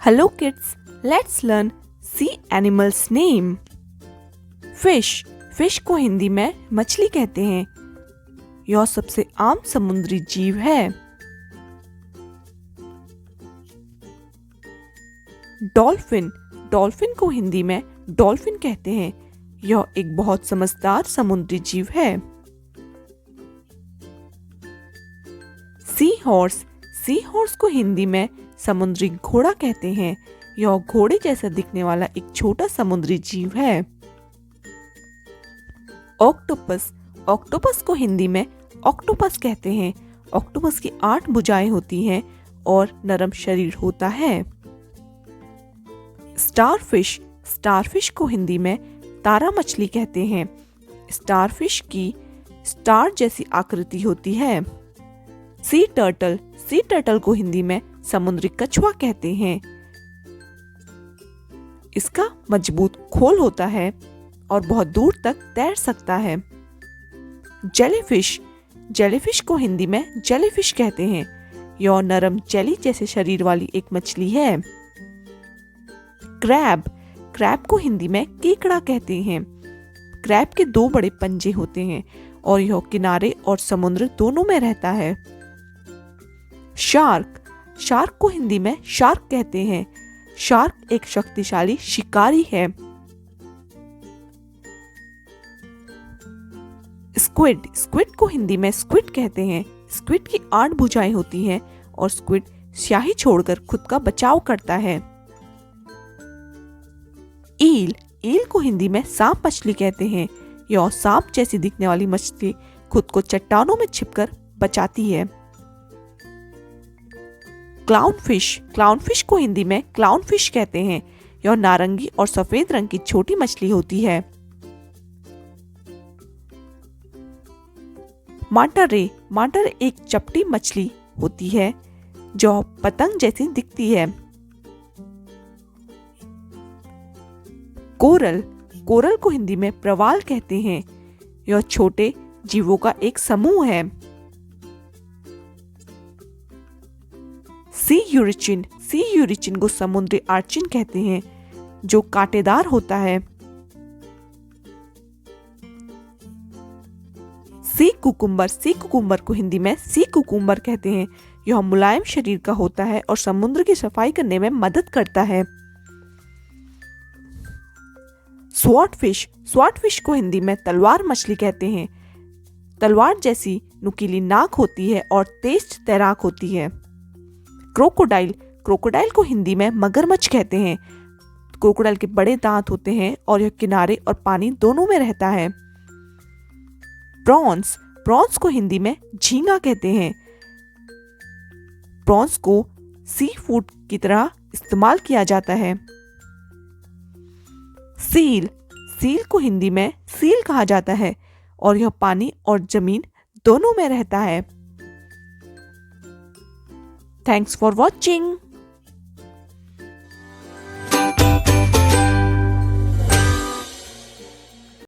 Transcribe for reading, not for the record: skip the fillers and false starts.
Hello kids, let's learn sea animals name. Fish को हिंदी में मछली कहते हैं। यह सबसे आम समुद्री जीव है। डॉल्फिन को हिंदी में डॉल्फिन कहते हैं। यह एक बहुत समझदार समुद्री जीव है। सी हॉर्स को हिंदी में समुद्री घोड़ा कहते हैं। यह घोड़े जैसा दिखने वाला एक छोटा समुद्री जीव है। ऑक्टोपस को हिंदी में ऑक्टोपस कहते हैं। ऑक्टोपस की 8 भुजाएं होती हैं और नरम शरीर होता है। स्टारफिश को हिंदी में तारा मछली कहते हैं। स्टारफिश की स्टार जैसी आकृति होती है। सी टर्टल को हिंदी में समुद्री कछुआ कहते हैं। इसका मजबूत खोल होता है और बहुत दूर तक तैर सकता है। जेलीफिश को हिंदी में जेलीफिश कहते हैं। यह नरम जेली जैसे शरीर वाली एक मछली है। क्रैब को हिंदी में केकड़ा कहते हैं। क्रैब के 2 बड़े पंजे होते हैं और यह किनारे और समुद्र दोनों में रहता है। शार्क को हिंदी में शार्क कहते हैं। शार्क एक शक्तिशाली शिकारी है। स्क्विड को हिंदी में स्क्विड कहते हैं। स्क्विड की 8 भुजाएं होती हैं और स्क्विड स्याही छोड़कर खुद का बचाव करता है। ईल को हिंदी में सांप मछली कहते हैं। यह सांप जैसी दिखने वाली मछली खुद को चट्टानों में छिपकर बचाती है। क्लाउनफिश को हिंदी में क्लाउनफिश कहते हैं। यह नारंगी और सफेद रंग की छोटी मछली होती है। मांटा रे एक चपटी मछली होती है जो पतंग जैसी दिखती है। कोरल को हिंदी में प्रवाल कहते हैं। यह छोटे जीवों का एक समूह है। सी यूरिचिन को समुद्री आर्चिन कहते हैं जो कांटेदार होता है। सी कुकुम्बर को हिंदी में सी कुकुम्बर कहते हैं। यह मुलायम शरीर का होता है और समुद्र की सफाई करने में मदद करता है। स्वॉर्डफिश को हिंदी में तलवार मछली कहते हैं। तलवार जैसी नुकीली नाक होती है और तेज तैराक होती है। क्रोकोडाइल को हिंदी में मगरमच्छ कहते हैं। क्रोकोडाइल के बड़े दांत होते हैं और यह किनारे और पानी दोनों में रहता है। प्रॉन्स को हिंदी में झींगा कहते हैं। प्रॉन्स को सी फूड की तरह इस्तेमाल किया जाता है। सील को हिंदी में सील कहा जाता है और यह पानी और जमीन दोनों में रहता है। Thanks for watching.